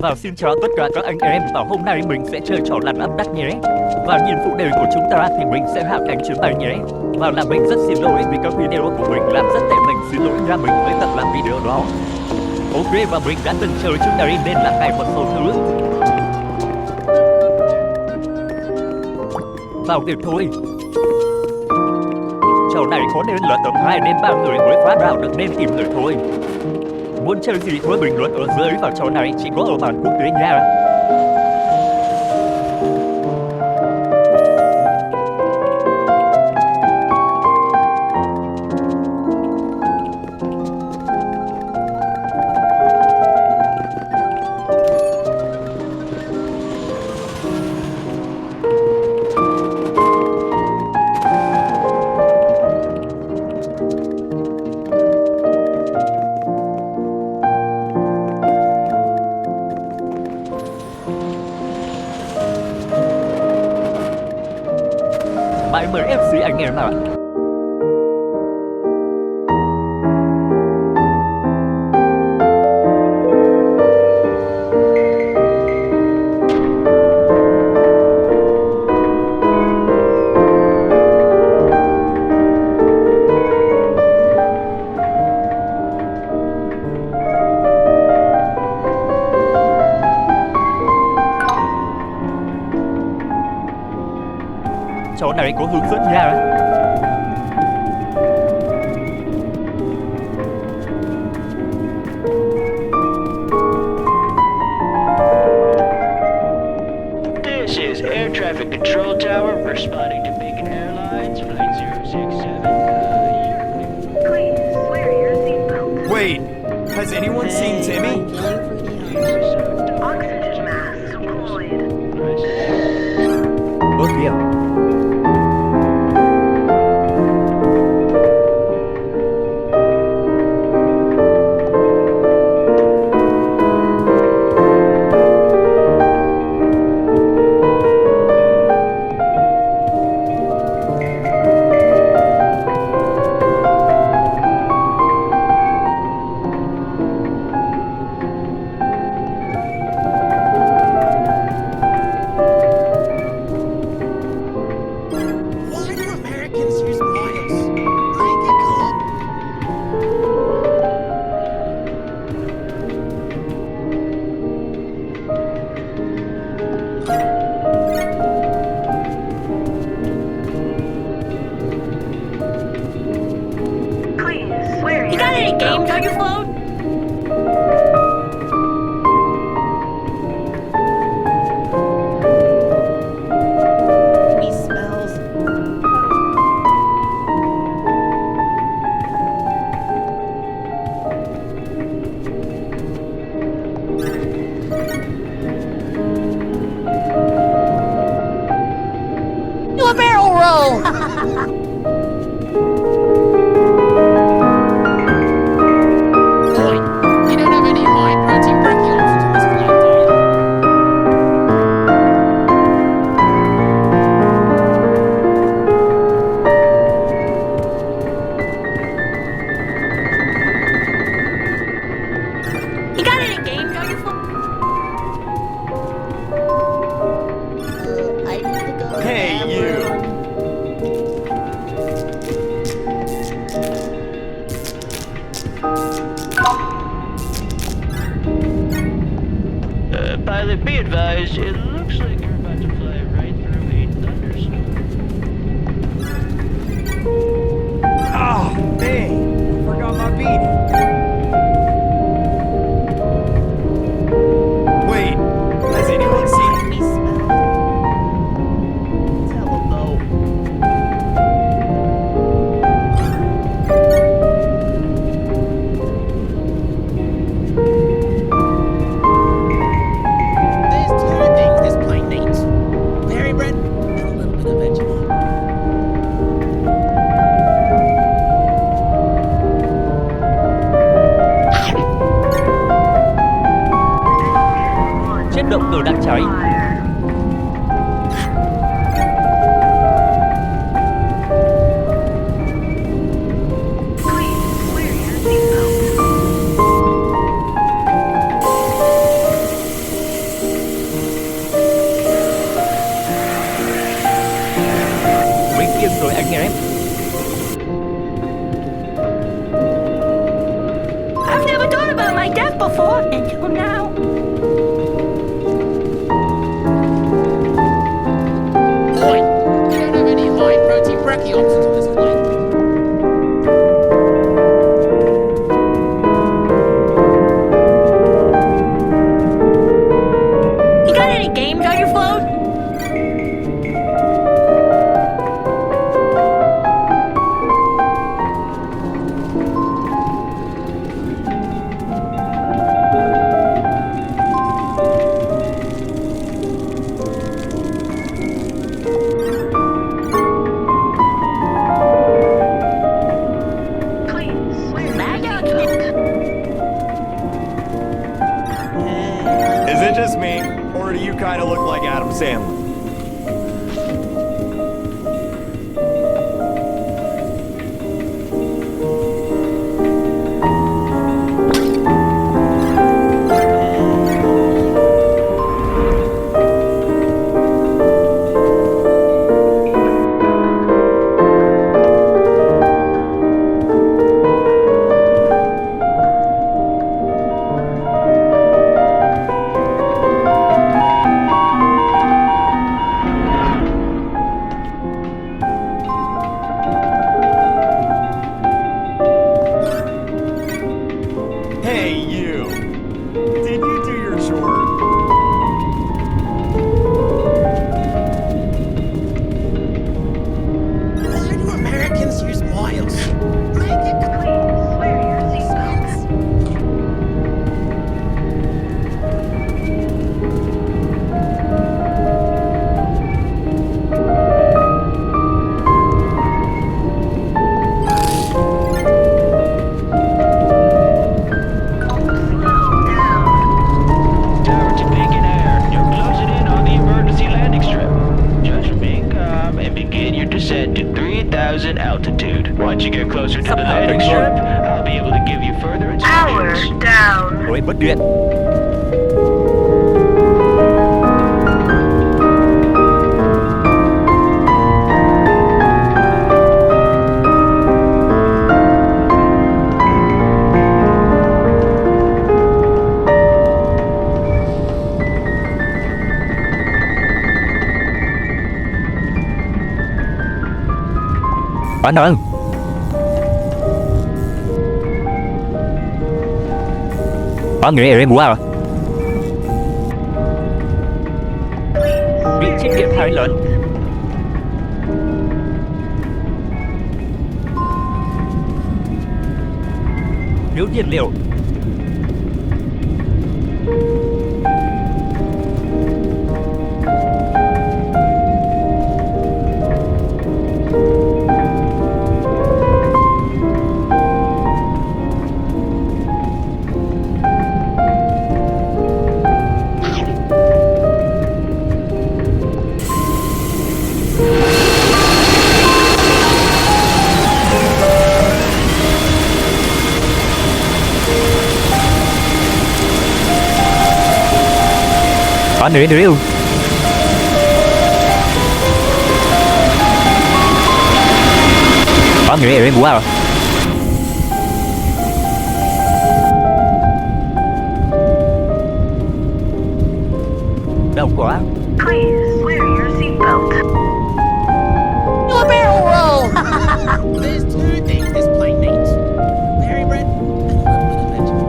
Và xin chào tất cả các anh em, và hôm nay mình sẽ chơi trò lăn áp đắt nhé. Và nhiệm vụ đề của chúng ta thì mình sẽ hạ cánh chuyến bay nhé. Và là mình rất xin lỗi vì các video của mình làm rất tệ, mình xin lỗi nha, mình mới tập làm video đó. Ok, và mình đã từng chơi trước đây nên là ngay một số thứ. Vào việc thôi. Trò này có nên là tầm 2 đến 3 người mới phá vào được nên tìm người thôi. Muốn chơi gì thôi bình luận ở dưới, và trò này chỉ có ở bản quốc tế nha. Mãi mời FC anh em ạ. Chỗ này có hướng dẫn nha. This is Air Traffic Control Tower responding to Beacon Airlines, Flight 067. Please wear your seatbelt. Wait, has anyone seen Timmy? Oxygen masks deployed. Ơ kìa. Why do Americans use miles? I get caught. Please wear You your got any seatbelt. games on your phone? He smells. Do a barrel roll! Boy, you don't have any high-protein brekkie options on this flight, do you? You got any games on your phone? I need to go. Hey, you! Pilot, be advised, it looks like you're about to fly right through a thunderstorm. Oh, dang! Forgot my beanie. Wait, has anyone seen... Me smell. Tell him though. There's two things this plane needs. Berry bread and a little bit of Vegemite. Chết động cơ đang cháy. Fire. Please wear your seatbelt. that just me? Or do you kind of look like Adam Sandler? Hey, you! Did you do your chore? Why do Americans use miles? Make it Please wear your seatbelt. Slow down. Tower to Beacon Air. You're closing in on the emergency landing strip. Just remain calm and begin your descent to 3,000 altitude. Once you get closer to the landing strip, I'll be able to give you further Power instructions. down. Rồi mất điện. Anh ơi. Anh nghĩ em quá rồi. Bị chiếc điện thoại lớn. Thiếu nhiên liệu. Anh nghĩ điều. Anh nghĩ em quá rồi. Đau quá. Please wear your seatbelt. Do a barrel roll! There's two things this plane needs. Berry bread and a little bit of veggie.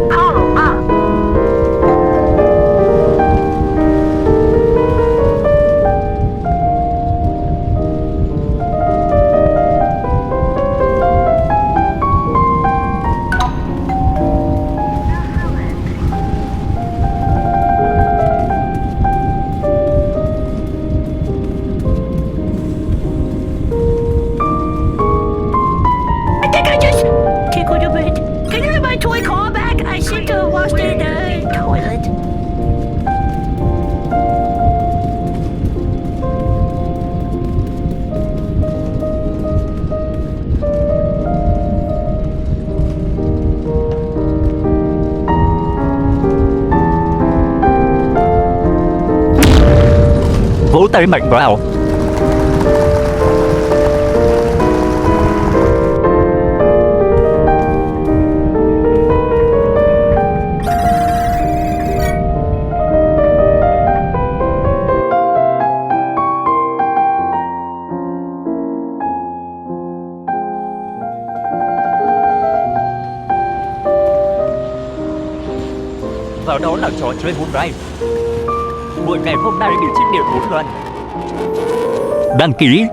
Pull up. I think I just tickled a bit. Can you have my toy car back? I seem to have lost it in the toilet. Vỗ tay mạnh vào. Vào đó là trò chơi Moonrise. Buổi ngày hôm nay bị chích điện 4 lần. Đăng ký